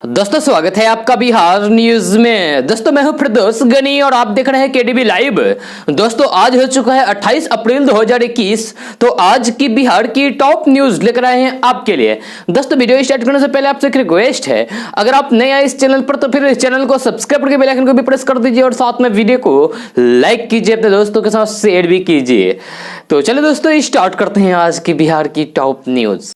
दोस्तों स्वागत है आपका बिहार न्यूज में। दोस्तों मैं हूं फिरदौस गनी और आप देख रहे हैं केडीबी लाइव। दोस्तों आज हो चुका है 28 अप्रैल 2021। तो आज की बिहार की टॉप न्यूज लेकर आए हैं आपके लिए। दोस्तों वीडियो स्टार्ट करने से पहले आपसे एक रिक्वेस्ट है, अगर आप नए आए इस चैनल पर तो फिर इस चैनल को सब्सक्राइब करके बेल आइकन को भी प्रेस कर दीजिए और साथ में वीडियो को लाइक कीजिए, अपने दोस्तों के साथ शेयर भी कीजिए। तो चलिए दोस्तों स्टार्ट करते हैं आज की बिहार की टॉप न्यूज।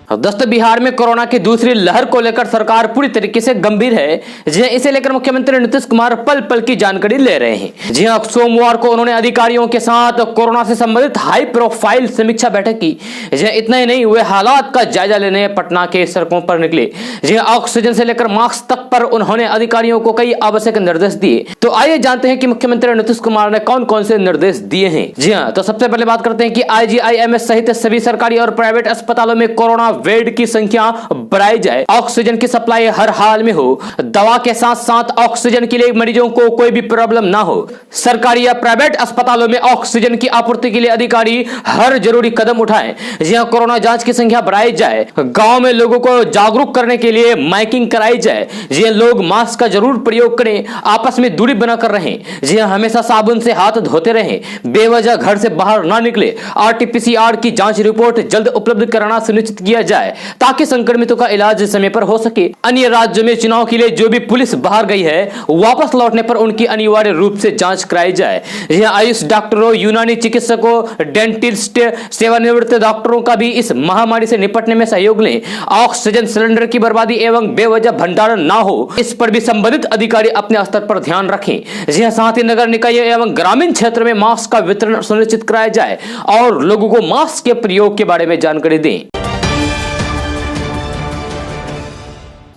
दोस्तों बिहार में कोरोना की दूसरी लहर को लेकर सरकार पूरी तरीके से गंभीर है। जी हां, इसे लेकर मुख्यमंत्री नीतीश कुमार पल पल की जानकारी ले रहे हैं। जी हां, सोमवार को उन्होंने अधिकारियों के साथ कोरोना से संबंधित हाई प्रोफाइल समीक्षा बैठक की। जी हां, इतना ही नहीं, वे हालात का जायजा लेने पटना के सड़कों पर निकले। जी हां, ऑक्सीजन से लेकर मास्क तक पर उन्होंने अधिकारियों को कई आवश्यक निर्देश दिए। तो आइए जानते हैं कि मुख्यमंत्री नीतीश कुमार ने कौन कौन से निर्देश दिए हैं। जी हाँ, तो सबसे पहले बात करते हैं कि IGIMS सहित सभी सरकारी और प्राइवेट अस्पतालों में कोरोना बेड की संख्या बढ़ाई जाए। ऑक्सीजन की सप्लाई हर हाल में हो। दवा के साथ साथ ऑक्सीजन के लिए मरीजों को कोई भी प्रॉब्लम ना हो। सरकारी या प्राइवेट अस्पतालों में ऑक्सीजन की आपूर्ति के लिए अधिकारी हर जरूरी कदम उठाएं। जहां कोरोना जांच की संख्या बढ़ाई जाए। गांव में लोगों को जागरूक करने के लिए माइकिंग कराई जाए। जी लोग मास्क का जरूर प्रयोग करें, आपस में दूरी बनाकर रहें। जी हमेशा साबुन से हाथ धोते रहें, बेवजह घर से बाहर ना निकले। RT-PCR की जांच रिपोर्ट जल्द उपलब्ध कराना सुनिश्चित किया जाए ताकि संक्रमितों का इलाज समय पर हो सके। अन्य राज्यों में चुनाव के लिए जो भी पुलिस बाहर गई है, वापस लौटने पर उनकी अनिवार्य रूप से जांच कराई जाए। यह आयुष डॉक्टरों, यूनानी चिकित्सकों, डेंटिस्ट, सेवानिवृत्त डॉक्टरों का भी इस महामारी से निपटने में सहयोग लें। ऑक्सीजन सिलेंडर की बर्बादी एवं बेवजह भंडारण ना हो, इस पर भी संबंधित अधिकारी अपने स्तर पर ध्यान रखें। जी साथ ही नगर निकाय एवं ग्रामीण क्षेत्र में मास्क का वितरण सुनिश्चित कराया जाए और लोगों को मास्क के प्रयोग के बारे में जानकारी दें।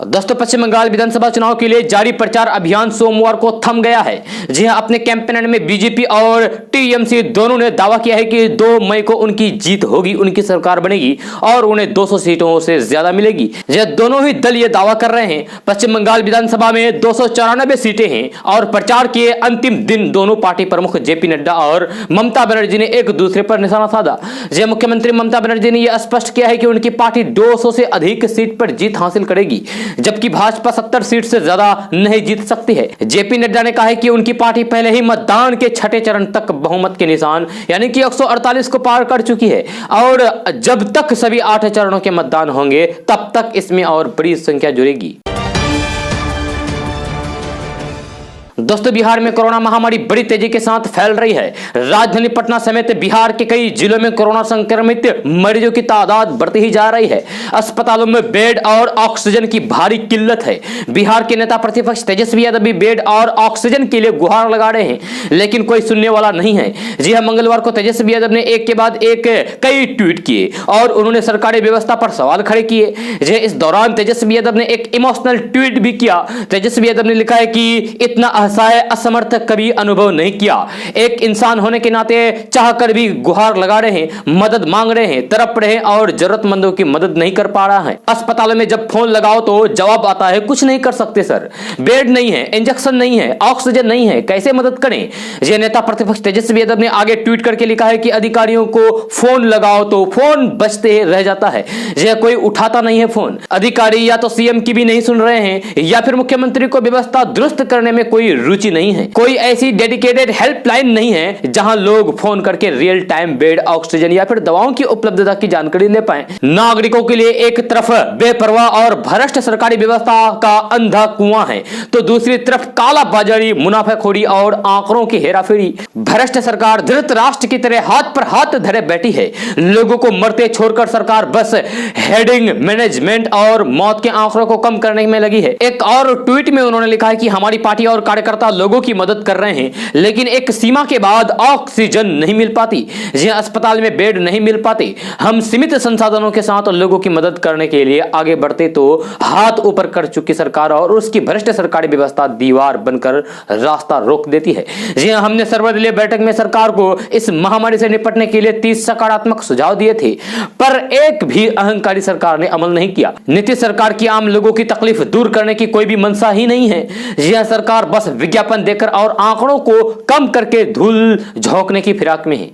दोस्तों पश्चिम बंगाल विधानसभा चुनाव के लिए जारी प्रचार अभियान सोमवार को थम गया है। जी हां, अपने कैंपेन में बीजेपी और TMC दोनों ने दावा किया है कि 2 मई को उनकी जीत होगी, उनकी सरकार बनेगी और उन्हें 200 सीटों से ज्यादा मिलेगी। यह दोनों ही दल ये दावा कर रहे हैं। पश्चिम बंगाल विधानसभा में 294 सीटें हैं और प्रचार के अंतिम दिन दोनों पार्टी प्रमुख JP नड्डा और ममता बनर्जी ने एक दूसरे पर निशाना साधा। जय मुख्यमंत्री ममता बनर्जी ने यह स्पष्ट किया है कि उनकी पार्टी 200 से अधिक सीट पर जीत हासिल करेगी, जबकि भाजपा 70 सीट से ज्यादा नहीं जीत सकती है। JP नड्डा ने कहा है कि उनकी पार्टी पहले ही मतदान के छठे चरण तक बहुमत के निशान यानी कि 148 को पार कर चुकी है और जब तक सभी 8 चरणों के मतदान होंगे तब तक इसमें और बड़ी संख्या जुड़ेगी। दोस्तों बिहार में कोरोना महामारी बड़ी तेजी के साथ फैल रही है। राजधानी पटना समेत बिहार के कई जिलों में कोरोना संक्रमित मरीजों की तादाद बढ़ती ही जा रही है। अस्पतालों में बेड और ऑक्सीजन की भारी किल्लत है। बिहार के नेता प्रतिपक्ष तेजस्वी यादव भी बेड और ऑक्सीजन के लिए गुहार लगा रहे हैं, लेकिन कोई सुनने वाला नहीं है। जी हां, मंगलवार को तेजस्वी यादव ने एक के बाद एक कई ट्वीट किए और उन्होंने सरकारी व्यवस्था पर सवाल खड़े किए। इस दौरान तेजस्वी यादव ने एक इमोशनल ट्वीट भी किया। तेजस्वी यादव ने लिखा है कि इतना असमर्थ कभी अनुभव नहीं किया। एक इंसान होने के नाते चाहकर भी गुहार लगा रहे हैं, मदद मांग रहे हैं, तड़प रहे हैं और जरूरतमंदों की मदद नहीं कर पा रहा है। अस्पतालों में जब फोन लगाओ तो जवाब आता है कुछ नहीं कर सकते सर, बेड नहीं है, इंजेक्शन नहीं है, ऑक्सीजन नहीं है, कैसे मदद करें। ये नेता प्रतिपक्ष तेजस्वी यादव ने आगे ट्वीट करके लिखा है कि अधिकारियों को फोन लगाओ तो फोन बजते रह जाता है, यह कोई उठाता नहीं है फोन। अधिकारी या तो CM की भी नहीं सुन रहे हैं या फिर मुख्यमंत्री को व्यवस्था दुरुस्त करने में कोई रुचि नहीं है। कोई ऐसी डेडिकेटेड हेल्पलाइन नहीं है जहां लोग फोन करके रियल टाइम बेड, ऑक्सीजन या फिर दवाओं की उपलब्धता की जानकारी ले पाए। नागरिकों के लिए एक तरफ बेपरवाह और भ्रष्ट सरकारी व्यवस्था का अंधा कुआं है तो दूसरी तरफ काला बाजारी, मुनाफाखोरी और आंकड़ों की हेराफेरी। भ्रष्ट सरकार धृतराष्ट्र की तरह हाथ पर हाथ धरे बैठी है। लोगों को मरते छोड़कर सरकार बस हेडिंग, मैनेजमेंट और मौत के आंकड़ों को कम करने में लगी है। एक और ट्वीट में उन्होंने लिखा है कि हमारी पार्टी और कार्यकर्ता लोगों की मदद कर रहे हैं, लेकिन एक सीमा के बाद ऑक्सीजन नहीं मिल पाती। जहां अस्पताल में बेड नहीं मिल पाते। हम सीमित संसाधनों के साथ लोगों की मदद करने के लिए आगे बढ़ते तो हाथ ऊपर कर चुकी सरकार और उसकी भ्रष्ट सरकारी व्यवस्था दीवार बनकर रास्ता रोक देती है। जी हां, हमने सर्वदलीय बैठक में सरकार को इस महामारी से निपटने के लिए 30 सकारात्मक सुझाव दिए थे, पर एक भी अहंकारी सरकार ने अमल नहीं किया। नीतीश सरकार की आम लोगों की तकलीफ दूर करने की कोई भी मंशा ही नहीं है। यह सरकार बस विज्ञापन देकर और आंकड़ों को कम करके धूल झोंकने की फिराक में है।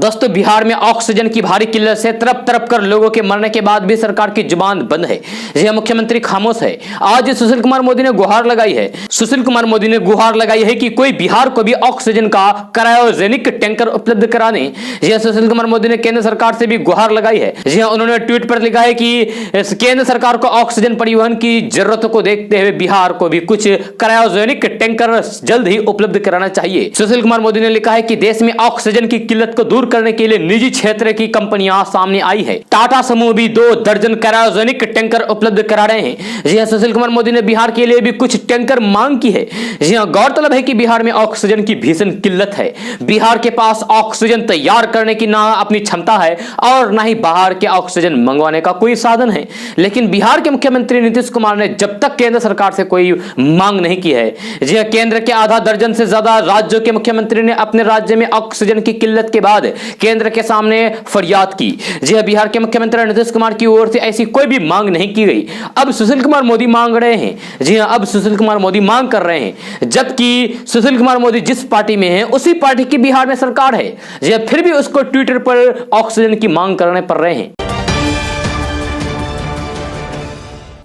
दोस्तों बिहार में ऑक्सीजन की भारी किल्लत से तरफ तरफ कर लोगों के मरने के बाद भी सरकार की जुबान बंद है। यह मुख्यमंत्री खामोश है। आज सुशील कुमार मोदी ने गुहार लगाई है। सुशील कुमार मोदी ने गुहार लगाई है कि कोई बिहार को भी ऑक्सीजन का क्रायोजेनिक टैंकर उपलब्ध करा दे। यह सुशील कुमार मोदी ने केंद्र सरकार से भी गुहार लगाई है। यह उन्होंने ट्वीट पर लिखा है कि केंद्र सरकार को ऑक्सीजन परिवहन की जरूरतों को देखते हुए बिहार को भी कुछ क्रायोजेनिक टैंकर जल्द ही उपलब्ध कराना चाहिए। सुशील कुमार मोदी ने लिखा है कि देश में ऑक्सीजन की किल्लत को दूर करने के लिए निजी क्षेत्र की कंपनियां सामने आई है। टाटा समूह भी 2 दर्जन क्रायोजेनिक टैंकर उपलब्ध करा रहे हैं। जी हां, सुशील कुमार मोदी ने बिहार के लिए भी कुछ टैंकर मांग की है। जी हां, गौरतलब है कि बिहार में ऑक्सीजन की भीषण किल्लत है। बिहार के पास ऑक्सीजन तैयार करने की ना अपनी क्षमता है और ना ही बाहर के ऑक्सीजन मंगवाने का कोई साधन है। लेकिन बिहार के मुख्यमंत्री नीतीश कुमार ने जब तक केंद्र सरकार से कोई मांग नहीं की है, जी हां, केंद्र के आधा दर्जन से ज्यादा राज्यों के मुख्यमंत्री ने अपने राज्य में ऑक्सीजन की किल्लत के बाद केंद्र के सामने फरियाद की। जी हां, बिहार के मुख्यमंत्री नीतीश कुमार की ओर से ऐसी कोई भी मांग नहीं की गई। अब सुशील कुमार मोदी मांग रहे हैं। जी हां, अब सुशील कुमार मोदी मांग कर रहे हैं, जबकि सुशील कुमार मोदी जिस पार्टी में है उसी पार्टी की बिहार में सरकार है। जी हां, फिर भी उसको ट्विटर पर ऑक्सीजन की मांग करने पड़ रहे हैं।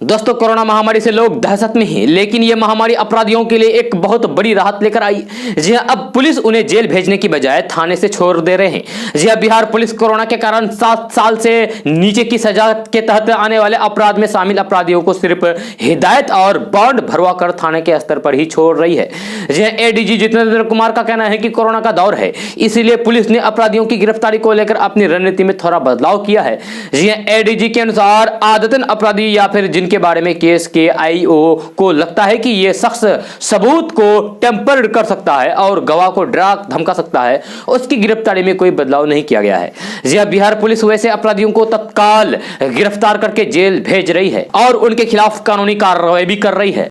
दोस्तों कोरोना महामारी से लोग दहशत में हैं, लेकिन यह महामारी अपराधियों के लिए एक बहुत बड़ी राहत लेकर आई। जी हां, अब पुलिस उन्हें जेल भेजने की बजाय थाने से छोड़ दे रहे हैं। जी हां, बिहार पुलिस कोरोना के कारण 7 साल से नीचे की सजा के तहत आने वाले अपराध में शामिल अपराधियों को सिर्फ हिदायत और बॉन्ड भरवा कर थाने के स्तर पर ही छोड़ रही है। जी हां, एडीजी जितेंद्र कुमार का कहना है कि कोरोना का दौर है, इसीलिए पुलिस ने अपराधियों की गिरफ्तारी को लेकर अपनी रणनीति में थोड़ा बदलाव किया है। जी हां, एडीजी के अनुसार आदतन अपराधी या फिर जिनके बारे में केस के आईओ को लगता है कि यह शख्स सबूत को टेम्पर कर सकता है और गवाह को डरा धमका सकता है, उसकी गिरफ्तारी में कोई बदलाव नहीं किया गया है। जी हां, बिहार पुलिस वैसे अपराधियों को तत्काल गिरफ्तार करके जेल भेज रही है और उनके खिलाफ कानूनी कार्रवाई भी कर रही है।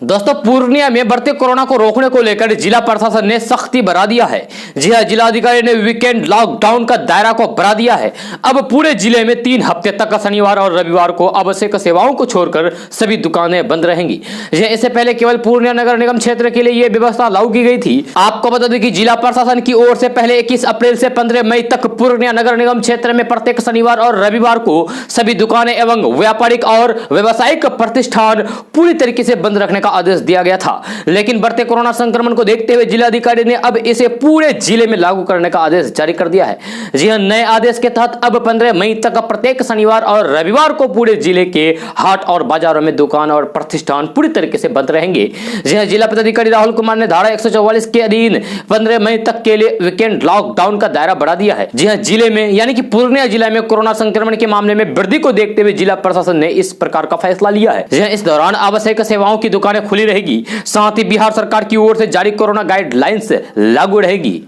दोस्तों पूर्णिया में बढ़ते कोरोना को रोकने को लेकर जिला प्रशासन ने सख्ती बढ़ा दिया है। जी हां, जिलाधिकारी ने वीकेंड लॉकडाउन का दायरा को बढ़ा दिया है। अब पूरे जिले में 3 हफ्ते तक शनिवार और रविवार को आवश्यक सेवाओं को छोड़कर सभी दुकानें बंद रहेंगी। इससे पहले केवल पूर्णिया नगर निगम क्षेत्र के लिए यह व्यवस्था लागू की गई थी। आपको बता दें कि जिला प्रशासन की ओर से पहले 21 अप्रैल से 15 मई तक पूर्णिया नगर निगम क्षेत्र में प्रत्येक शनिवार और रविवार को सभी दुकानें एवं व्यापारिक और व्यावसायिक प्रतिष्ठान पूरी तरीके से बंद रखने का आदेश दिया गया था। लेकिन बढ़ते कोरोना संक्रमण को देखते हुए जिलाधिकारी ने अब इसे पूरे जिले में लागू करने का आदेश जारी कर दिया है। जी हां, नए आदेश के तहत अब 15 मई तक प्रत्येक शनिवार और रविवार को पूरे जिले के हाट और बाजारों में दुकान और प्रतिष्ठान पूरी तरीके से बंद रहेंगे। जी हां, जिला पदाधिकारी राहुल कुमार ने धारा 144 के अधीन 15 मई तक के लिए वीकेंड लॉकडाउन का दायरा बढ़ा दिया है। जी हां, जिले में यानी कि पूर्णिया जिले में कोरोना संक्रमण के मामले में वृद्धि को देखते हुए जिला प्रशासन ने इस प्रकार का फैसला लिया है। जी हां, इस दौरान आवश्यक सेवाओं की दुकानें खुली रहेगी, साथ ही बिहार सरकार की ओर से जारी कोरोना गाइडलाइंस लागू रहेगी।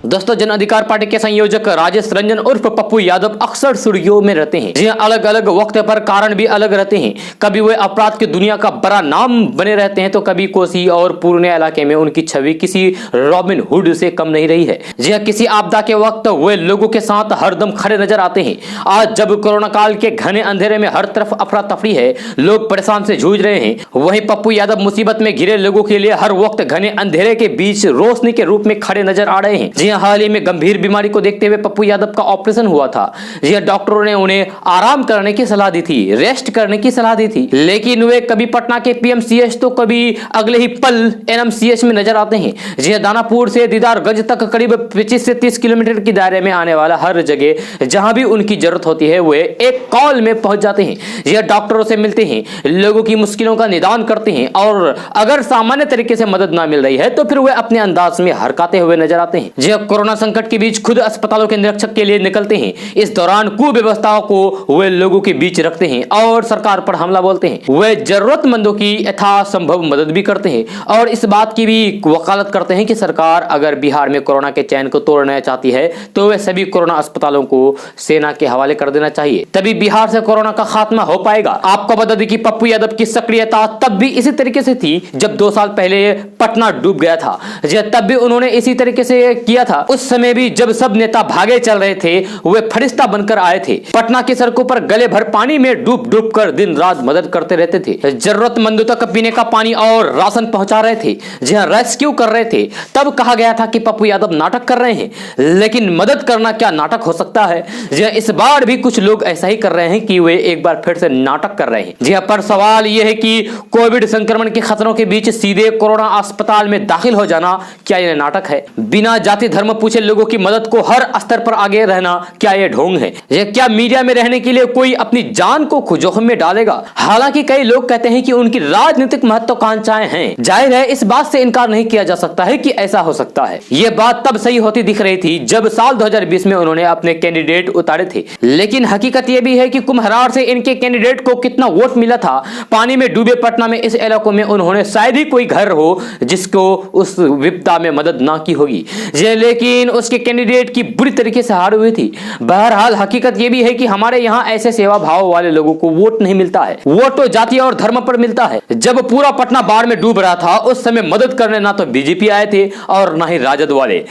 दोस्तों जन अधिकार पार्टी के संयोजक राजेश रंजन उर्फ पप्पू यादव अक्सर सुर्खियों में रहते हैं। जी अलग अलग वक्त पर कारण भी अलग रहते हैं। कभी वे अपराध की दुनिया का बड़ा नाम बने रहते हैं तो कभी कोसी और पूर्णिया इलाके में उनकी छवि किसी रॉबिन हुड से कम नहीं रही है। जी किसी आपदा के वक्त वे लोगों के साथ हरदम खड़े नजर आते हैं। आज जब कोरोना काल के घने अंधेरे में हर तरफ अफरा तफरी है, लोग परेशान से जूझ रहे हैं, वहीं पप्पू यादव मुसीबत में घिरे लोगों के लिए हर वक्त घने अंधेरे के बीच रोशनी के रूप में खड़े नजर आ रहे हैं। जी हाल ही में गंभीर बीमारी को देखते हुए पप्पू यादव का ऑपरेशन हुआ था। जी डॉक्टरों ने उन्हें आराम करने की सलाह दी थी, रेस्ट करने की सलाह दी थी, लेकिन वे कभी पटना के पीएमसीएच तो कभी अगले ही पल एनएमसीएच में नजर आते हैं। जी दानापुर से दीदारगंज तक करीब 25 से 30 किलोमीटर की दायरे में आने वाला हर जगह जहां भी उनकी जरूरत होती है वे एक कॉल में पहुंच जाते हैं। जी डॉक्टरों से मिलते हैं, लोगों की मुश्किलों का निदान करते हैं और अगर सामान्य तरीके से मदद ना मिल रही है तो फिर वे अपने अंदाज में हरकाते हुए नजर आते हैं। जी कोरोना संकट के बीच खुद अस्पतालों के निरीक्षक के लिए निकलते हैं। इस दौरान कुव्यवस्थाओं को वे लोगों के बीच रखते हैं और सरकार पर हमला बोलते हैं। वे जरूरतमंदों की यथासंभव मदद भी करते हैं और इस बात की भी वकालत करते हैं कि सरकार अगर बिहार में कोरोना के चैन को तोड़ना चाहती है तो वे सभी कोरोना अस्पतालों को सेना के हवाले कर देना चाहिए, तभी बिहार से कोरोना का खात्मा हो पाएगा। आपको बता दें कि पप्पू यादव की सक्रियता तब भी इसी तरीके से थी जब 2 साल पहले पटना डूब गया था। तब भी उन्होंने इसी तरीके से किया था। था, उस समय भी जब सब नेता भागे चल रहे थे वे फरिश्ता बनकर आए थे। पटना की सड़कों पर गले भर पानी में डूब डूब कर दिन रात मदद करते रहते थे। जरूरतमंदों तक पीने का पानी और राशन पहुंचा रहे थे, जहां रेस्क्यू कर रहे थे। तब कहा गया था कि पप्पू यादव नाटक कर रहे हैं, लेकिन मदद करना क्या नाटक हो सकता है? जहां इस बार भी कुछ लोग ऐसा ही कर रहे हैं कि वे एक बार फिर से नाटक कर रहे हैं। जी पर सवाल यह है कि कोविड संक्रमण के खतरों के बीच सीधे कोरोना अस्पताल में दाखिल हो जाना क्या यह नाटक है? बिना जाति धर्म पूछे लोगों की मदद को हर स्तर पर आगे रहना क्या यह ढोंग है? यह क्या मीडिया में रहने के लिए कोई अपनी जान को जोखिम में डालेगा? हालांकि कई लोग कहते हैं कि उनकी राजनीतिक महत्वाकांक्षाएं हैं। जाहिर है इस बात से इनकार नहीं किया जा सकता है कि ऐसा हो सकता है। यह बात तब सही होती दिख रही थी जब साल 2020 में उन्होंने अपने कैंडिडेट उतारे थे, लेकिन हकीकत यह भी है कि कुम्हरार से इनके कैंडिडेट को कितना वोट मिला था। पानी में डूबे पटना में इस इलाकों में उन्होंने शायद ही कोई घर हो जिसको उस विपदा में मदद ना की होगी, लेकिन उसके कैंडिडेट की बुरी तरीके से हार हुई थी। बहरहाल हकीकत यह भी है कि हमारे यहाँ ऐसे सेवा भाव वाले लोगों को वोट नहीं मिलता है, वोट तो जाति और धर्म पर मिलता है। जब पूरा पटना बाढ़ में डूब रहा था उस समय मदद करने ना तो बीजेपी आए थे और ना ही राजद वाले।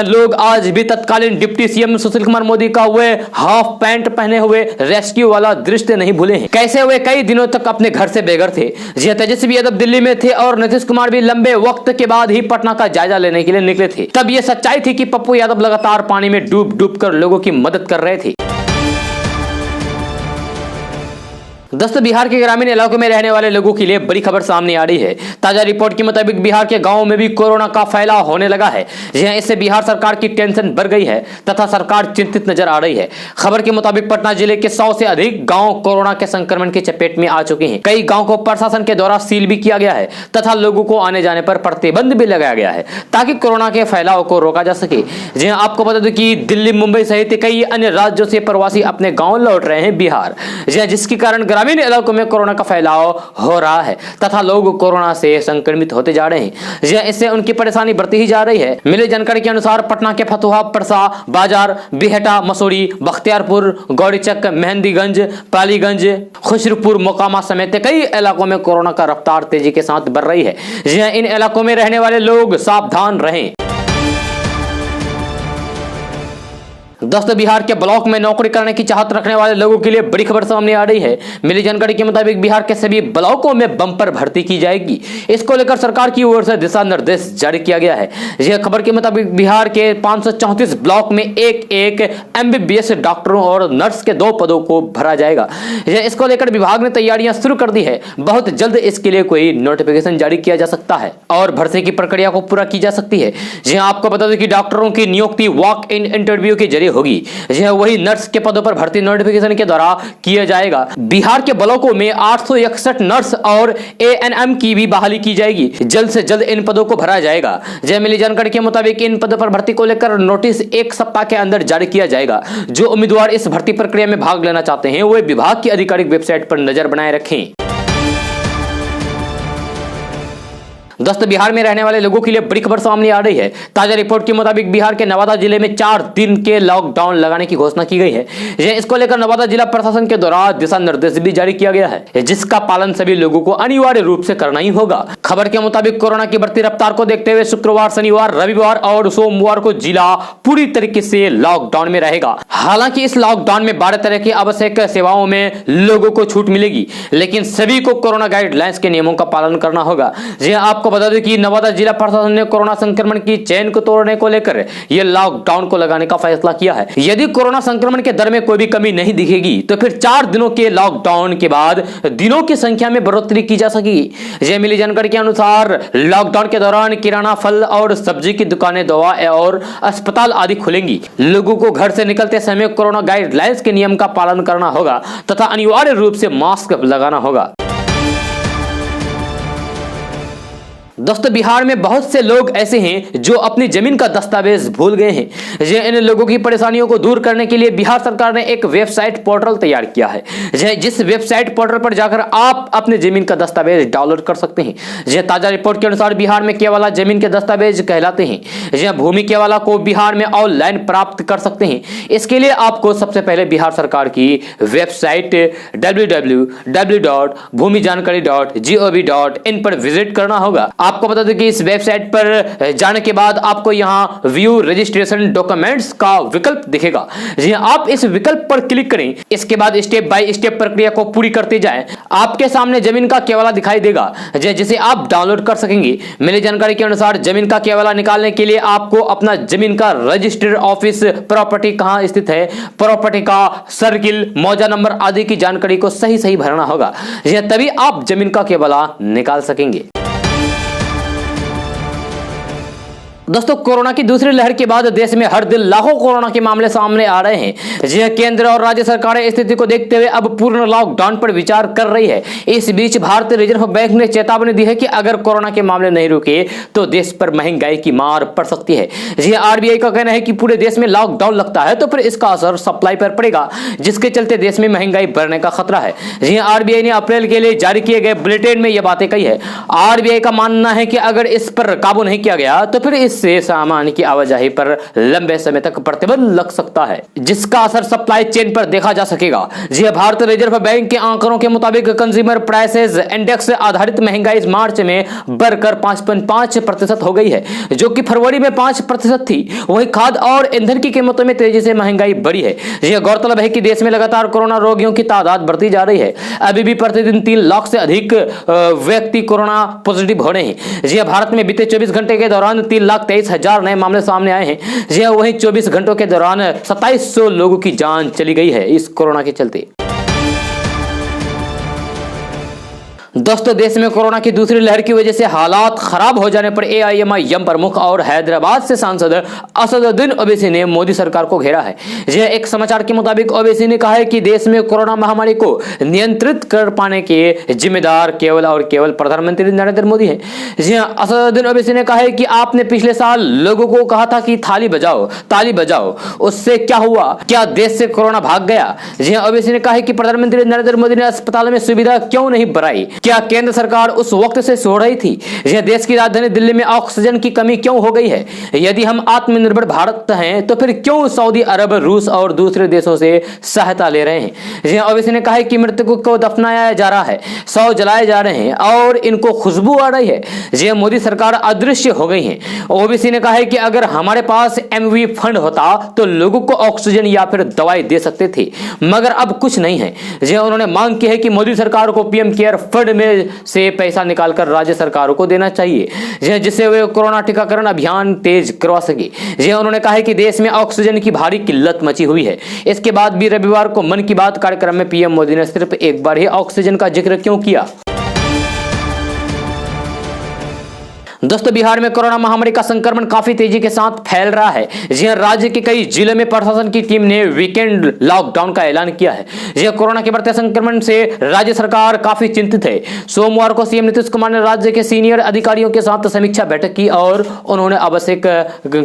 लोग आज भी तत्कालीन डिप्टी सीएम सुशील कुमार मोदी का वे हाफ पैंट पहने हुए रेस्क्यू वाला दृश्य नहीं भूले हैं। कैसे वे कई दिनों तक अपने घर से बेघर थे। तेजस्वी यादव दिल्ली में थे और नीतीश कुमार भी लंबे वक्त के बाद ही पटना का जायजा लेने के लिए निकले थे। तब यह सच्चाई थी कि पप्पू यादव लगातार पानी में डूब डूब कर लोगों की मदद कर रहे थे। दोस्तों बिहार के ग्रामीण इलाकों में रहने वाले लोगों के लिए बड़ी खबर सामने आ रही है। ताजा रिपोर्ट के मुताबिक बिहार के गांवों में भी कोरोना का फैलाव होने लगा है। इससे बिहार सरकार की टेंशन बढ़ गई है तथा सरकार चिंतित नजर आ रही है। खबर के मुताबिक पटना जिले के 100 से अधिक गांव कोरोना के संक्रमण की चपेट में आ चुके हैं। कई गाँव को प्रशासन के द्वारा सील भी किया गया है तथा लोगों को आने जाने पर प्रतिबंध भी लगाया गया है ताकि कोरोना के फैलाव को रोका जा सके। आपको बता दें कि दिल्ली, मुंबई सहित कई अन्य राज्यों से प्रवासी अपने गाँव लौट रहे हैं बिहार, जिसके कारण ग्रामीण इलाकों में कोरोना का फैलाव हो रहा है तथा लोग कोरोना से संक्रमित होते जा रहे हैं। इससे उनकी परेशानी बढ़ती ही जा रही है। मिली जानकारी के अनुसार पटना के फतुहा, परसा, बाजार, बिहटा, मसूरी, बख्तियारपुर, गौरीचक, मेहंदीगंज, पालीगंज, खुशरूपुर, मोकामा समेत कई इलाकों में कोरोना का रफ्तार तेजी के साथ बढ़ रही है। इन इलाकों में रहने वाले लोग सावधान रहें। दोस्तों बिहार के ब्लॉक में नौकरी करने की चाहत रखने वाले लोगों के लिए बड़ी खबर सामने आ रही है। मिली जानकारी के मुताबिक बिहार के सभी ब्लॉकों में बम्पर भर्ती की जाएगी। इसको लेकर सरकार की ओर से दिशा निर्देश जारी किया गया है। यह खबर के मुताबिक बिहार के 534 ब्लॉक में एक एमबीबीएस डॉक्टरों और नर्स के 2 पदों को भरा जाएगा। इसको लेकर विभाग ने तैयारियां शुरू कर दी है। बहुत जल्द इसके लिए कोई नोटिफिकेशन जारी किया जा सकता है और भर्ती की प्रक्रिया को पूरा की जा सकती है। आपको बता दें कि डॉक्टरों की नियुक्ति वॉक इन इंटरव्यू के जरिए होगी। यह वही नर्स के पदों पर भर्ती नोटिफिकेशन के द्वारा किया जाएगा। बिहार के ब्लॉकों में 861 नर्स और एएनएम की भी बहाली की जाएगी। जल्द से जल्द इन पदों को भरा जाएगा। मिली जानकारी के मुताबिक इन पदों पर भर्ती को लेकर नोटिस 1 सप्ताह के अंदर जारी किया जाएगा। जो उम्मीदवार इस भर्ती प्रक्रिया में भाग लेना चाहते हैं वे विभाग की आधिकारिक वेबसाइट पर नजर बनाए रखें। दोस्तों बिहार में रहने वाले लोगों के लिए बड़ी खबर सामने आ रही है। ताजा रिपोर्ट के मुताबिक बिहार के नवादा जिले में 4 दिन के लॉकडाउन लगाने की घोषणा की गई है। इसको लेकर नवादा जिला प्रशासन के द्वारा दिशा निर्देश भी जारी किया गया है, जिसका पालन सभी लोगों को अनिवार्य रूप से करना ही होगा। खबर के मुताबिक कोरोना की बढ़ती रफ्तार को देखते हुए शुक्रवार, शनिवार, रविवार और सोमवार को जिला पूरी तरीके से लॉकडाउन में रहेगा। हालांकि इस लॉकडाउन में 12 तरह की आवश्यक सेवाओं में लोगों को छूट मिलेगी, लेकिन सभी को कोरोना गाइडलाइंस के नियमों का पालन करना होगा। आपको बता दें कि नवादा जिला प्रशासन ने कोरोना संक्रमण की चेन को तोड़ने को लेकर यह लॉकडाउन को लगाने का फैसला किया है। यदि कोरोना संक्रमण के दर में कोई भी कमी नहीं दिखेगी तो फिर 4 दिनों के लॉकडाउन के बाद दिनों की संख्या में बढ़ोतरी की जा सकेगी। मिली जानकारी के अनुसार लॉकडाउन के दौरान किराना, फल और सब्जी की दुकानें, दवा और अस्पताल आदि खुलेंगी। लोगों को घर से निकलते समय कोरोना गाइडलाइंस के नियम का पालन करना होगा तथा अनिवार्य रूप से मास्क लगाना होगा। दोस्तों बिहार में बहुत से लोग ऐसे हैं जो अपनी जमीन का दस्तावेज भूल गए हैं। इन लोगों की परेशानियों को दूर करने के लिए बिहार सरकार ने एक वेबसाइट पोर्टल तैयार किया है। जिस वेबसाइट पोर्टल पर जाकर आप अपने जमीन का दस्तावेज डाउनलोड कर सकते हैं। ताजा रिपोर्ट के अनुसार बिहार में केवला जमीन के दस्तावेज कहलाते हैं। भूमि केवला को बिहार में ऑनलाइन प्राप्त कर सकते हैं। इसके लिए आपको सबसे पहले बिहार सरकार की वेबसाइट www.bhumijankari.gov.in पर विजिट करना होगा। आपको बता दें कि इस वेबसाइट पर जाने के बाद आपको यहां व्यू रजिस्ट्रेशन डॉक्यूमेंट्स का विकल्प दिखेगा। जी हां, आप इस विकल्प पर क्लिक करें। इसके बाद स्टेप बाय स्टेप प्रक्रिया को पूरी करते जाएं। आपके सामने जमीन का केवाला दिखाई देगा जिसे आप डाउनलोड कर सकेंगे। मिली जानकारी के अनुसार जमीन का केवाला निकालने के लिए आपको अपना जमीन का रजिस्ट्रेड ऑफिस, प्रॉपर्टी कहां स्थित है, प्रॉपर्टी का सर्किल, मौजा नंबर आदि की जानकारी को सही भरना होगा। तभी आप जमीन का केवाला निकाल सकेंगे। दोस्तों, कोरोना की दूसरी लहर के बाद देश में हर दिन लाखों कोरोना के मामले सामने आ रहे हैं। जी हां, केंद्र और राज्य सरकारें स्थिति को देखते हुए अब पूर्ण लॉकडाउन पर विचार कर रही है। इस बीच भारतीय रिजर्व बैंक ने चेतावनी दी है कि अगर कोरोना के मामले नहीं रुके तो देश पर महंगाई की मार पड़ सकती है। जी हां, आरबीआई का कहना है कि पूरे देश में लॉकडाउन लगता है तो फिर इसका असर सप्लाई पर पड़ेगा, जिसके चलते देश में महंगाई बढ़ने का खतरा है। जी हां, आरबीआई ने अप्रैल के लिए जारी किए गए बुलेटिन में यह बातें कही है। आरबीआई का मानना है कि अगर इस पर काबू नहीं किया गया तो फिर से सामान की आवाजाही पर लंबे समय तक प्रतिबंध लग सकता है, जिसका असर सप्लाई चेन पर देखा जा सकेगा। जी हां, भारतीय रिजर्व बैंक के आंकड़ों के मुताबिक कंज्यूमर प्राइसेस इंडेक्स आधारित महंगाई इस मार्च में बढ़कर 5.5% हो गई है, जो कि फरवरी में 5% थी। वहीं खाद्य और ईंधन की कीमतों में तेजी से महंगाई बढ़ी है। यह गौरतलब है कि देश में लगातार कोरोना रोगियों की तादाद बढ़ती जा रही है। अभी भी प्रतिदिन 3 लाख से अधिक व्यक्ति कोरोना पॉजिटिव हो रहे हैं। जी हां, भारत में बीते 24 घंटे के दौरान 3,23,000 नए मामले सामने आए हैं। जी हां, वहीं 24 घंटों के दौरान 2700 लोगों की जान चली गई है इस कोरोना के चलते। दोस्तों, देश में कोरोना की दूसरी लहर की वजह से हालात खराब हो जाने पर एआईएमआईएम प्रमुख और हैदराबाद से सांसद असदुद्दीन ओवैसी ने मोदी सरकार को घेरा है। यह एक समाचार के मुताबिक ओवैसी ने कहा है कि देश में कोरोना महामारी को नियंत्रित कर पाने के जिम्मेदार केवल और केवल प्रधानमंत्री नरेंद्र मोदी हैं। जी हां, असदुद्दीन ओवैसी ने कहा है कि आपने पिछले साल लोगों को कहा था कि ताली बजाओ, उससे क्या हुआ? क्या देश से कोरोना भाग गया? जी हां, ओवैसी ने कहा है कि प्रधानमंत्री नरेंद्र मोदी ने अस्पतालों में सुविधा क्यों नहीं बढ़ाई? क्या केंद्र सरकार उस वक्त से सो रही थी? यह देश की राजधानी दिल्ली में ऑक्सीजन की कमी क्यों हो गई है? यदि हम आत्मनिर्भर भारत हैं तो फिर क्यों सऊदी अरब, रूस और दूसरे देशों से सहायता ले रहे हैं? यह ओवैसी ने कहा है कि मृतकों को दफनाया जा रहा है, शव जलाए जा रहे हैं और इनको खुशबू आ रही है। यह मोदी सरकार अदृश्य हो गई है। ओवैसी ने कहा है कि अगर हमारे पास एमवी फंड होता तो लोगों को ऑक्सीजन या फिर दवाई दे सकते थे, मगर अब कुछ नहीं है। यह उन्होंने मांग की है कि मोदी सरकार को पीएम केयर फंड में से पैसा निकालकर राज्य सरकारों को देना चाहिए, जिससे वे कोरोना टीकाकरण अभियान तेज करवा सके। उन्होंने कहा है कि देश में ऑक्सीजन की भारी किल्लत मची हुई है। इसके बाद भी रविवार को मन की बात कार्यक्रम में पीएम मोदी ने सिर्फ एक बार ही ऑक्सीजन का जिक्र क्यों किया? दोस्तों, बिहार में कोरोना महामारी का संक्रमण काफी तेजी के साथ फैल रहा है। जी हां, राज्य के कई जिलों में प्रशासन की टीम ने वीकेंड लॉकडाउन का ऐलान किया है। जी हां, कोरोना के बढ़ते संक्रमण से राज्य सरकार काफी चिंतित है। सोमवार को सीएम नीतीश कुमार ने राज्य के सीनियर अधिकारियों के साथ समीक्षा बैठक की और उन्होंने आवश्यक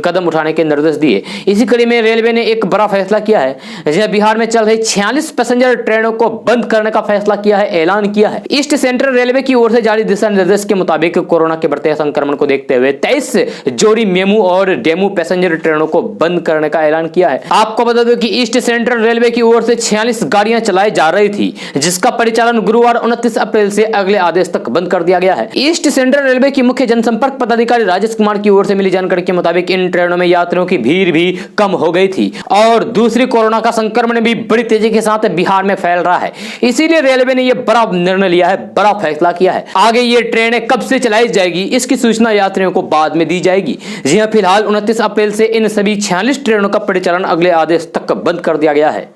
कदम उठाने के निर्देश दिए। इसी कड़ी में रेलवे ने एक बड़ा फैसला किया है। जी हां, बिहार में चल रही 46 पैसेंजर ट्रेनों को बंद करने का फैसला किया है, ऐलान किया है। ईस्ट सेंट्रल रेलवे की ओर से जारी दिशा निर्देश के मुताबिक कोरोना के बढ़ते संक्रमण को देखते हुए 23 जोड़ी मेमू और डेमू पैसेंजर ट्रेनों को बंद करने का ऐलान किया है। आपको बता दो कि ईस्ट सेंट्रल रेलवे की ओर से 46 गाड़ियां चलाई जा रही थी, जिसका परिचालन गुरुवार 29 अप्रैल से अगले आदेश तक बंद कर दिया गया है। ईस्ट सेंट्रल रेलवे की मुख्य जनसंपर्क पदाधिकारी राजेश कुमार की ओर से मिली जानकारी के मुताबिक इन ट्रेनों में यात्रियों की भीड़ भी कम हो गई थी और दूसरी कोरोना का संक्रमण भी बड़ी तेजी के साथ बिहार में फैल रहा है। इसीलिए रेलवे ने यह बड़ा निर्णय लिया है, बड़ा फैसला किया है। आगे ये ट्रेनें कब से चलाई जाएगी इसकी सूचना यात्रियों को बाद में दी जाएगी। जी हां, फिलहाल 29 अप्रैल से इन सभी 46 ट्रेनों का परिचालन अगले आदेश तक बंद कर दिया गया है।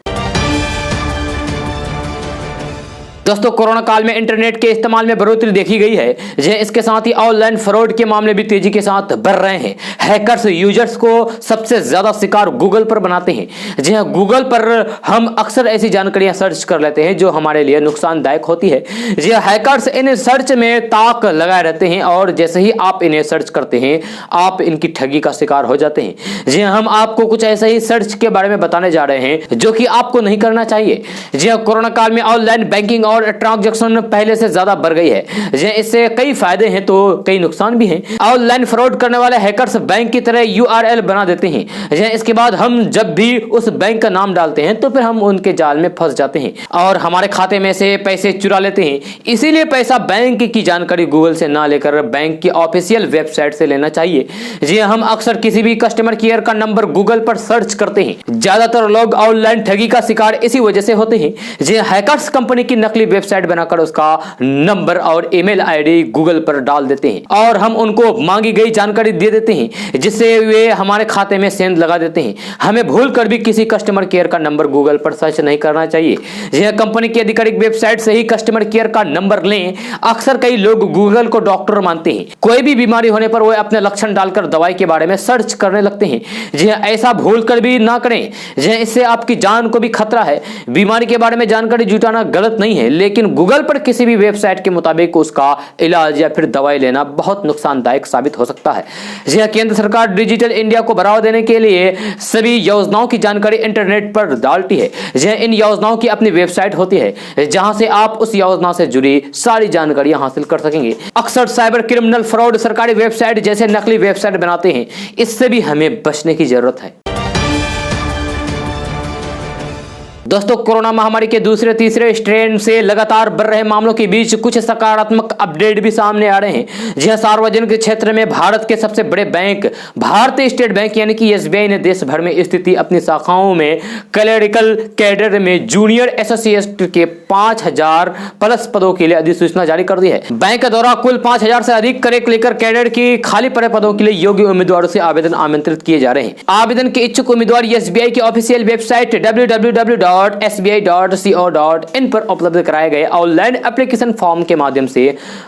दोस्तों, कोरोना काल में इंटरनेट के इस्तेमाल में बढ़ोतरी देखी गई है। इसके साथ ही ऑनलाइन फ्रॉड के मामले भी तेजी के साथ बढ़ रहे हैं। हैकर्स यूजर्स को सबसे ज्यादा शिकार गूगल पर बनाते हैं। जी हां, गूगल पर हम अक्सर ऐसी जानकारियां सर्च कर लेते हैं जो हमारे लिए नुकसानदायक होती है। जी हां, हैकर्स इन सर्च में ताक लगाए रहते हैं और जैसे ही आप इन्हें सर्च करते हैं आप इनकी ठगी का शिकार हो जाते हैं। जी हां, हम आपको कुछ ऐसे ही सर्च के बारे में बताने जा रहे हैं जो कि आपको नहीं करना चाहिए। जी हां, कोरोना काल में ऑनलाइन बैंकिंग और ट्रांजैक्शन पहले से ज्यादा बढ़ गई है। इससे कई फायदे हैं तो कई नुकसान भी हैं। ऑनलाइन फ्रॉड करने वाले हैकर्स बैंक की तरह यूआरएल बना देते हैं। इसके बाद हम जब भी उस बैंक का नाम डालते हैं तो फिर हम उनके जाल में फंस जाते हैं और हमारे खाते में से पैसे चुरा लेते हैं। इसीलिए पैसा बैंक की जानकारी गूगल से ना लेकर बैंक की ऑफिशियल वेबसाइट से लेना चाहिए। जी हम अक्सर किसी भी कस्टमर केयर का नंबर गूगल पर सर्च करते हैं। ज्यादातर लोग ऑनलाइन ठगी का शिकार इसी वजह से होते हैं। जी हैकर्स कंपनी की नकली वेबसाइट बनाकर उसका नंबर और ईमेल आईडी गूगल पर डाल देते हैं और हम उनको मांगी गई जानकारी दे देते हैं, जिससे वे हमारे खाते में सेंध लगा देते हैं। हमें भूल कर भी किसी कस्टमर केयर का नंबर गूगल पर सर्च नहीं करना चाहिए। यह कंपनी की आधिकारिक वेबसाइट से ही कस्टमर केयर का नंबर लें। अक्सर कई लोग गूगल को डॉक्टर मानते हैं। कोई भी बीमारी होने पर वे अपने लक्षण डालकर दवाई के बारे में सर्च करने लगते हैं। जी ऐसा भूल कर भी ना करें। जी इससे आपकी जान को भी खतरा है। बीमारी के बारे में जानकारी जुटाना गलत नहीं है, लेकिन गूगल पर किसी भी वेबसाइट के मुताबिक उसका इलाज या फिर दवाई लेना बहुत नुकसानदायक साबित हो सकता है। जी केंद्र सरकार डिजिटल इंडिया को बढ़ावा देने के लिए सभी योजनाओं की जानकारी इंटरनेट पर डालती है। जी इन योजनाओं की अपनी वेबसाइट होती है जहां से आप उस योजना से जुड़ी सारी जानकारियां हासिल कर सकेंगे। अक्सर साइबर क्रिमिनल फ्रॉड सरकारी वेबसाइट जैसे नकली वेबसाइट बनाते हैं। इससे भी हमें बचने की जरूरत है। दोस्तों कोरोना महामारी के दूसरे तीसरे स्ट्रेन से लगातार बढ़ रहे मामलों के बीच कुछ सकारात्मक अपडेट भी सामने आ रहे हैं। जी हां सार्वजनिक क्षेत्र में भारत के सबसे बड़े बैंक भारतीय स्टेट बैंक यानी कि एसबीआई ने देश भर में स्थित अपनी शाखाओं में क्लरिकल कैडर में जूनियर एसोसिएट के 5000 प्लस पदों के लिए अधिसूचना जारी कर दी है। बैंक द्वारा कुल 5000 से अधिक क्लरिकल कैडर की खाली पड़े पदों के लिए योग्य उम्मीदवारों से आवेदन आमंत्रित किए जा रहे हैं। आवेदन के इच्छुक उम्मीदवार एसबीआई की ऑफिशियल वेबसाइट www.sbi.co.in पर उपलब्ध कराए गए ऑनलाइन एप्लीकेशन फॉर्म के माध्यम से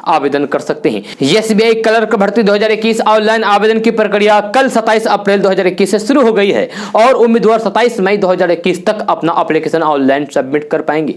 आवेदन कर सकते हैं। एसबीआई क्लर्क भर्ती 2021 ऑनलाइन आवेदन की प्रक्रिया कल 27 अप्रैल 2021 से शुरू हो गई है और उम्मीदवार 27 मई 2021 तक अपना एप्लीकेशन ऑनलाइन सबमिट कर पाएंगे।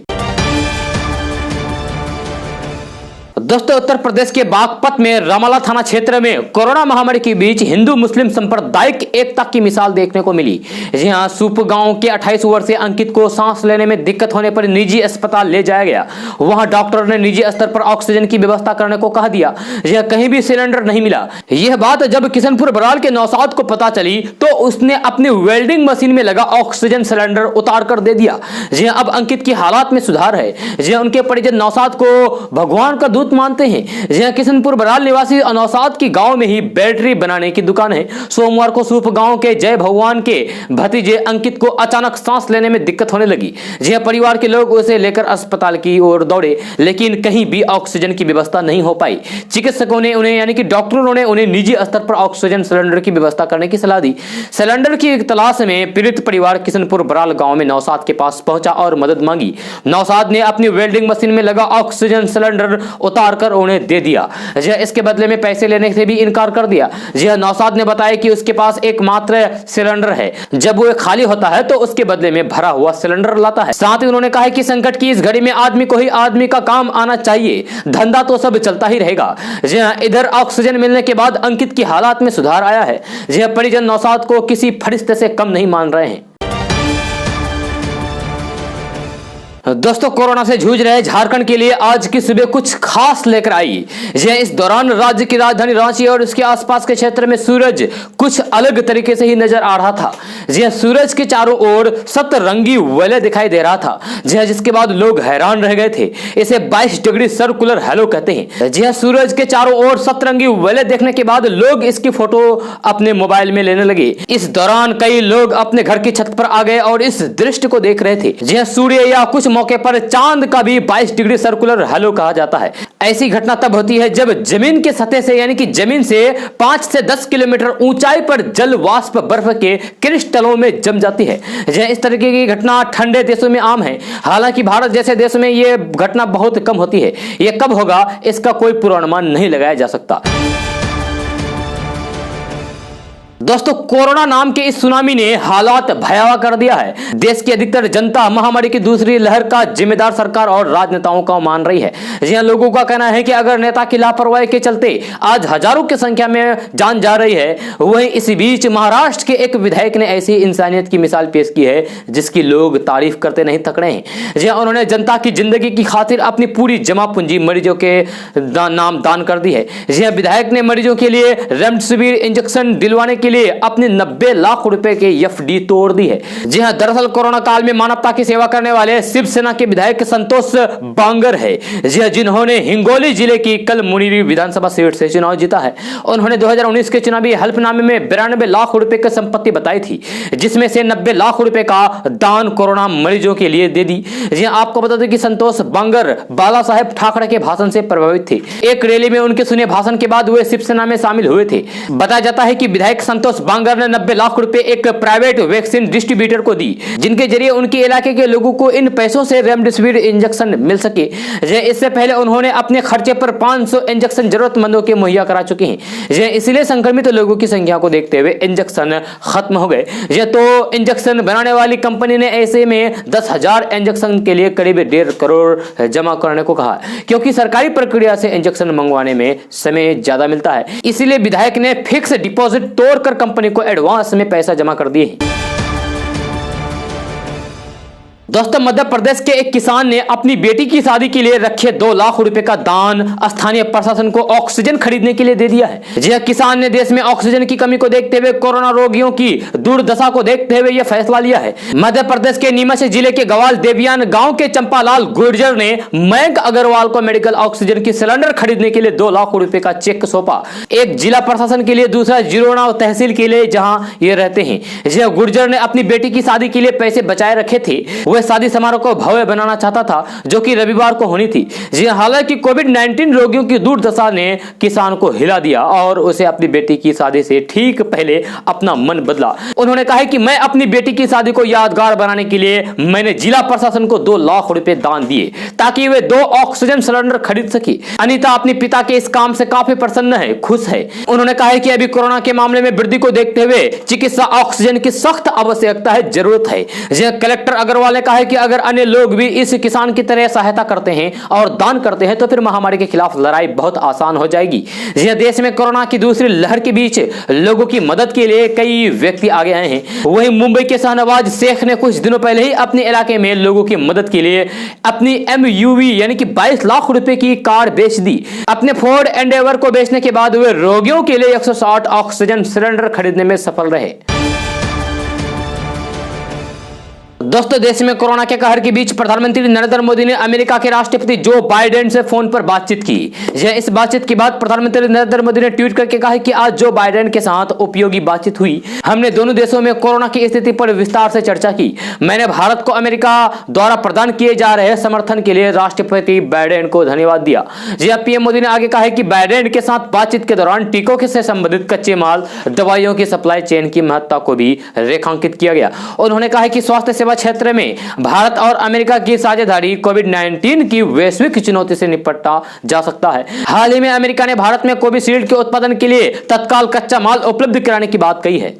दोस्तों उत्तर प्रदेश के बागपत में रामला थाना क्षेत्र में कोरोना महामारी के बीच हिंदू मुस्लिम सांप्रदायिक एकता की मिसाल देखने को मिली। जी हां सूप गांव के 28 वर्षीय अंकित को सांस लेने में दिक्कत होने पर निजी अस्पताल ले जाया गया। वहां डॉक्टर ने निजी स्तर पर ऑक्सीजन की व्यवस्था करने को कहा दिया। यह कहीं भी सिलेंडर नहीं मिला। यह बात जब किशनपुर बराल के नौशाद को पता चली तो उसने अपनी वेल्डिंग मशीन में लगा ऑक्सीजन सिलेंडर उतार कर दे दिया। जी अब अंकित की हालात में सुधार है। जी उनके परिजन नौशाद को भगवान का दूत मानते हैं। जहां किशनपुर बराल निवासी नौशाद की गांव में ही बैटरी बनाने की दुकान है। सोमवार को सूप गांव के जय भगवान के भतीजे अंकित को अचानक सांस लेने में दिक्कत होने लगी। जहां परिवार के लोग उसे लेकर अस्पताल की ओर दौड़े, लेकिन कहीं भी ऑक्सीजन की व्यवस्था नहीं हो पाई। चिकित्सकों ने उन्हें यानी कि डॉक्टरों ने उन्हें निजी स्तर पर ऑक्सीजन सिलेंडर की व्यवस्था करने की सलाह दी। सिलेंडर की तलाश में पीड़ित परिवार किशनपुर बराल गांव में नौशाद के पास पहुंचा और मदद मांगी। नौशाद ने अपनी वेल्डिंग मशीन में लगा ऑक्सीजन सिलेंडर उतार कर उन्हें दे दिया। इसके बदले में पैसे लेने से भी इनकार कर दिया। नौशाद ने बताया कि उसके पास एकमात्र सिलेंडर है। जब वो खाली होता है तो उसके बदले में भरा हुआ सिलेंडर लाता है। साथ ही उन्होंने कहा कि संकट की इस घड़ी में आदमी को ही आदमी का काम आना चाहिए, धंधा तो सब चलता ही रहेगा। इधर ऑक्सीजन मिलने के बाद अंकित की हालात में सुधार आया है। परिजन नौशाद को किसी फरिश्ते से कम नहीं मान रहे हैं। दोस्तों कोरोना से जूझ रहे झारखंड के लिए आज की सुबह कुछ खास लेकर आई। इस दौरान राज्य की राजधानी रांची और उसके आसपास के क्षेत्र में सूरज कुछ अलग तरीके से ही नजर आ रहा था। सूरज के चारों ओर सतरंगी वलय दिखाई दे रहा था, जिसके बाद लोग हैरान रह गए थे। इसे 22 डिग्री सर्कुलर हैलो कहते हैं। सूरज के चारों ओर सतरंगी वलय देखने के बाद लोग इसकी फोटो अपने मोबाइल में लेने लगे। इस दौरान कई लोग अपने घर की छत पर आ गए और इस दृश्य को देख रहे थे। सूर्य या कुछ मौके पर चांद का भी 22 डिग्री सर्कुलर हैलो कहा जाता है। ऐसी घटना तब होती है जब जमीन के सतह से यानी कि जमीन से 5 से 10 किलोमीटर ऊंचाई पर जल वाष्प बर्फ के क्रिस्टलों में जम जाती है। इस तरीके की घटना ठंडे देशों में आम है। हालांकि भारत जैसे देश में यह घटना बहुत कम होती है। यह कब होगा इसका कोई पूर्वानुमान नहीं लगाया जा सकता। दोस्तों, कोरोना नाम के इस सुनामी ने हालात भयावह कर दिया है। देश की अधिकतर जनता महामारी की दूसरी लहर का जिम्मेदार सरकार और राजनेताओं का मान रही है। जी हां, लोगों का कहना है कि अगर नेता की लापरवाही के चलते आज हजारों की संख्या में जान जा रही है, वहीं इसी बीच महाराष्ट्र के एक विधायक ने ऐसी इंसानियत की मिसाल पेश की है जिसकी लोग तारीफ करते नहीं थक रहे हैं। जी हां, उन्होंने जनता की जिंदगी की खातिर अपनी पूरी जमा पूंजी मरीजों के नाम दान कर दी है। जी हां, विधायक ने मरीजों के लिए रेमडेसिविर इंजेक्शन दिलवाने के लिए अपने 90 लाख रुपए के एफडी तोड़ दी है। जी हां, दरअसल कोरोना काल में मानवता की सेवा करने वाले शिवसेना के विधायक संतोष बांगर है, जी हां, जिन्होंने हिंगोली जिले की कलमुनीरी विधानसभा सीट से चुनाव जीता है। उन्होंने 2019 के चुनावी हल्फनामे में 92 लाख रुपए की संपत्ति बताई थी, जिसमें से 90 लाख रुपए का दान कोरोना मरीजों के लिए दे दी। जी हां, आपको बता दें कि संतोष बांगर बाला साहेब ठाकरे के भाषण से प्रभावित थे। एक रैली में उनके सुने भाषण के बाद वे शिवसेना में शामिल हुए थे। बताया जाता है कि विधायक संतोष बांगर ने 90 लाख रुपए एक प्राइवेट वैक्सीन डिस्ट्रीब्यूटर को दी, जिनके जरिए उनके इलाके के लोगों को इन पैसों से रेमडेसिविर इंजेक्शन मिल सके। इससे पहले उन्होंने अपने खर्चे पर 500 इंजेक्शन जरूरतमंदों के मुहैया करा चुके हैं। इसलिए संक्रमित लोगों की संख्या को देखते हुए इंजेक्शन खत्म हो गए। तो इंजेक्शन बनाने वाली कंपनी ने ऐसे में 10,000 इंजेक्शन के लिए करीब 1.5 करोड़ जमा करने को कहा, क्योंकि सरकारी प्रक्रिया से इंजेक्शन मंगवाने में समय ज्यादा मिलता है। इसीलिए विधायक ने फिक्स डिपॉजिट तोड़कर कंपनी को एडवांस में पैसा जमा कर दिए। दोस्तों, मध्य प्रदेश के एक किसान ने अपनी बेटी की शादी के लिए रखे 2 लाख रुपए का दान स्थानीय प्रशासन को ऑक्सीजन खरीदने के लिए दे दिया है। जी हां, किसान ने देश में ऑक्सीजन की कमी को देखते हुए कोरोना रोगियों की दुर्दशा को देखते हुए यह फैसला लिया है। मध्य प्रदेश के नीमच जिले के गवाल देवियान गांव के चंपालाल गुर्जर ने मयंक अग्रवाल को मेडिकल ऑक्सीजन की सिलेंडर खरीदने के लिए 2 लाख रुपए का चेक सौंपा। एक जिला प्रशासन के लिए, दूसरा जिरोना तहसील के लिए, जहां ये रहते हैं। जी हां, गुर्जर ने अपनी बेटी की शादी के लिए पैसे बचाए रखे थे। शादी समारोह को भव्य बनाना चाहता था, जो कि रविवार को होनी थी। जी हालांकि कोविड-19 रोगियों की दुर्दशा ने किसान को हिला दिया और उसे अपनी बेटी की शादी से ठीक पहले अपना मन बदला। उन्होंने कहा कि मैं अपनी बेटी की शादी को यादगार बनाने के लिए मैंने जिला प्रशासन को 2 लाख रुपए दान दिए, ताकि वे 2 ऑक्सीजन सिलेंडर खरीद सके। अनीता अपने पिता के इस काम से काफी प्रसन्न है, खुश है। उन्होंने कहा कि अभी कोरोना के मामले में वृद्धि को देखते हुए चिकित्सा ऑक्सीजन की सख्त आवश्यकता है, जरूरत है। कलेक्टर अग्रवाल ने कहा कि अगर अन्य लोग भी इस किसान की तरह सहायता करते हैं और दान करते हैं तो फिर महामारी के खिलाफ लड़ाई बहुत आसान हो जाएगी। देश में कोरोना की दूसरी लहर के बीच लोगों की मदद के लिए कई व्यक्ति आगे आए हैं। वहीं मुंबई के शाहनवाज शेख ने कुछ दिनों पहले ही अपने इलाके में लोगों की मदद के लिए अपनी MUV यानी कि 22 लाख रुपए की कार बेच दी। अपने फोर्ड एंडेवर को बेचने के बाद वे रोगियों के लिए 160 ऑक्सीजन सिलेंडर खरीदने में सफल रहे। दोस्तों, देश में कोरोना के कहर के बीच प्रधानमंत्री नरेंद्र मोदी ने अमेरिका के राष्ट्रपति जो बाइडेन से फोन पर बातचीत की। इस बातचीत के बाद प्रधानमंत्री नरेंद्र मोदी ने ट्वीट करके कहा कि आज जो बाइडेन के साथ उपयोगी बातचीत हुई। हमने दोनों देशों में कोरोना की स्थिति पर विस्तार से चर्चा की। मैंने भारत को अमेरिका द्वारा प्रदान किए जा रहे समर्थन के लिए राष्ट्रपति बाइडेन को धन्यवाद दिया। पीएम मोदी ने आगे कहा कि बाइडेन के साथ बातचीत के दौरान टीकों से संबंधित कच्चे माल, दवाइयों की सप्लाई चेन की महत्ता को भी रेखांकित किया गया। उन्होंने कहा कि स्वास्थ्य सेवा क्षेत्र में भारत और अमेरिका की साझेदारी कोविड-19 की वैश्विक चुनौती से निपटा जा सकता है। हाल ही में अमेरिका ने भारत में कोविशील्ड के उत्पादन के लिए तत्काल कच्चा माल उपलब्ध कराने की बात कही है।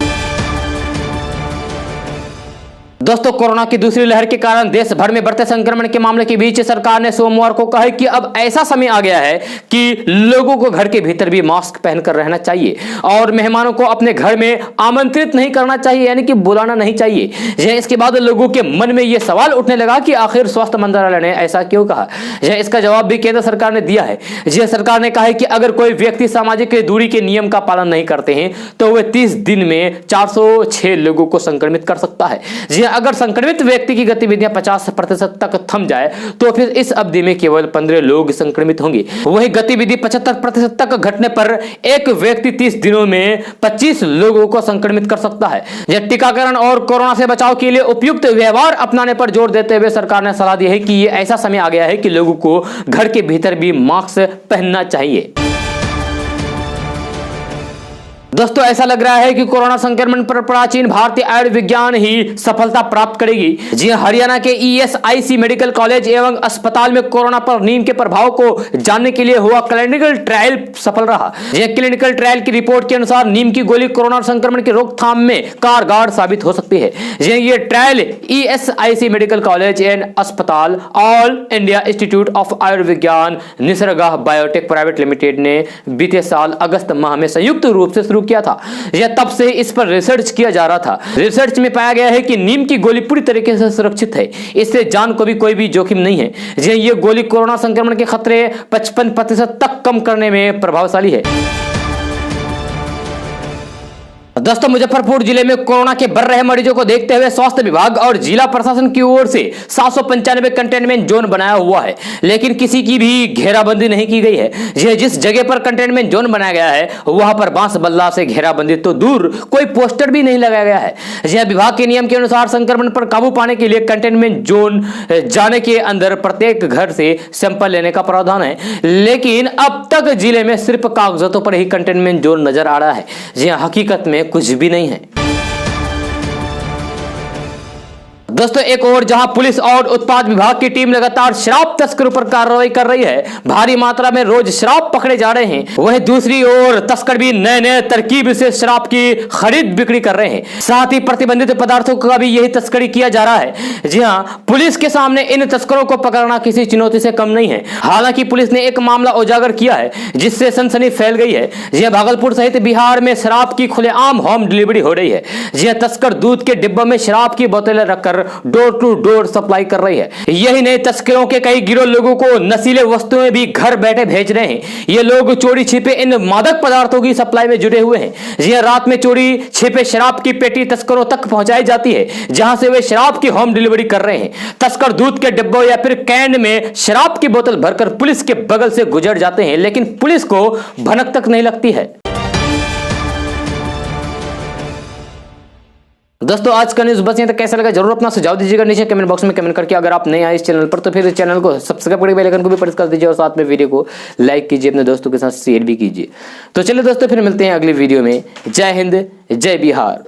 दोस्तों, कोरोना की दूसरी लहर के कारण देश भर में बढ़ते संक्रमण के मामले के बीच सरकार ने सोमवार को कहा कि अब ऐसा समय आ गया है कि लोगों को घर के भीतर भी मास्क पहनकर रहना चाहिए और मेहमानों को अपने घर में आमंत्रित नहीं करना चाहिए, यानी कि बुलाना नहीं चाहिए। इसके बाद लोगों के मन में यह सवाल उठने लगा कि आखिर स्वास्थ्य मंत्रालय ने ऐसा क्यों कहा। इसका जवाब भी केंद्र सरकार ने दिया है। सरकार ने कहा है कि अगर कोई व्यक्ति सामाजिक दूरी के नियम का पालन नहीं करते हैं तो वह 30 दिन में 406 लोगों को संक्रमित कर सकता है। अगर संक्रमित व्यक्ति की गतिविधियां 50% तक थम जाए तो फिर इस अवधि में केवल 15 लोग संक्रमित होंगे। वही गतिविधि 75% तक घटने पर एक व्यक्ति 30 दिनों में 25 लोगों को संक्रमित कर सकता है। यह टीकाकरण और कोरोना से बचाव के लिए उपयुक्त व्यवहार अपनाने पर जोर देते हुए सरकार ने सलाह दी है कि यह ऐसा समय आ गया है कि लोगों को घर के भीतर भी मास्क पहनना चाहिए। दोस्तों ऐसा लग रहा है कि कोरोना संक्रमण पर प्राचीन भारतीय आयुर्विज्ञान ही सफलता प्राप्त करेगी। जी हरियाणा के ईएसआईसी मेडिकल कॉलेज एवं अस्पताल में कोरोना पर नीम के प्रभाव को जानने के लिए हुआ क्लिनिकल ट्रायल सफल रहा। यह क्लिनिकल ट्रायल की रिपोर्ट के अनुसार नीम की गोली कोरोना संक्रमण की रोकथाम में कारगर साबित हो सकती है। ये trial ESIC medical college and अस्पताल ऑल इंडिया इंस्टीट्यूट ऑफ आयुर्विज्ञान निसर्गा बायोटेक प्राइवेट लिमिटेड ने बीते साल अगस्त माह में संयुक्त रूप से शुरू किया था। यह तब से इस पर रिसर्च किया जा रहा था। रिसर्च में पाया गया है कि नीम की गोली पूरी तरीके से सुरक्षित है, इससे जान को भी कोई भी जोखिम नहीं है। यह गोली कोरोना संक्रमण के खतरे 55% तक कम करने में प्रभावशाली है। दोस्तों मुजफ्फरपुर जिले में कोरोना के बढ़ रहे मरीजों को देखते हुए स्वास्थ्य विभाग और जिला प्रशासन की ओर से 795 कंटेनमेंट जोन बनाया हुआ है, लेकिन किसी की भी घेराबंदी नहीं की गई है। यह जिस जगह पर कंटेनमेंट जोन बनाया गया है वहां पर बांस बल्ला से घेराबंदी तो दूर कोई पोस्टर भी नहीं लगाया गया है। यह विभाग के नियम के अनुसार संक्रमण पर काबू पाने के लिए कंटेनमेंट जोन जाने के अंदर प्रत्येक घर से सैंपल लेने का प्रावधान है, लेकिन अब तक जिले में सिर्फ कागजातों पर ही कंटेनमेंट जोन नजर आ रहा है। यह हकीकत में कुछ भी नहीं है। दोस्तों एक और जहां पुलिस और उत्पाद विभाग की टीम लगातार शराब तस्करों पर कार्रवाई कर रही है, भारी मात्रा में रोज शराब पकड़े जा रहे हैं, वहीं दूसरी ओर तस्कर भी नए नए तरकीब से शराब की खरीद बिक्री कर रहे हैं। साथ ही प्रतिबंधित पदार्थों का भी यही तस्करी किया जा रहा है। जी हां, पुलिस के सामने इन तस्करों को पकड़ना किसी चुनौती से कम नहीं है। हालांकि पुलिस ने एक मामला उजागर किया है जिससे सनसनी फैल गई है। यह भागलपुर सहित बिहार में शराब की खुलेआम होम डिलीवरी हो रही है। यह तस्कर दूध के डिब्बों में शराब की बोतलें रखकर डोर टू डोर सप्लाई कर रही है। यही नहीं, तस्करों के कई गिरोह लोगों को नशीले वस्तुएं भी घर बैठे भेज रहे हैं। ये लोग चोरी छिपे इन मादक पदार्थों की सप्लाई में जुड़े हुए हैं। यह रात में चोरी छिपे शराब की पेटी तस्करों तक पहुंचाई जाती है, जहां से वे शराब की होम डिलीवरी कर रहे हैं। तस्कर दूध के डिब्बों या फिर कैन में शराब की बोतल भरकर पुलिस के बगल से गुजर जाते हैं, लेकिन पुलिस को भनक तक नहीं लगती है। दोस्तों आज का न्यूज़ बस यहीं तक। कैसा लगा जरूर अपना सुझाव दीजिएगा नीचे कमेंट बॉक्स में कमेंट करके। अगर आप नए आए इस चैनल पर तो फिर इस चैनल को सब्सक्राइब करके बेल आइकन को भी प्रेस कर दीजिए और साथ में वीडियो को लाइक कीजिए, अपने दोस्तों के साथ शेयर भी कीजिए। तो चलिए दोस्तों फिर मिलते हैं अगली वीडियो में। जय हिंद, जय बिहार।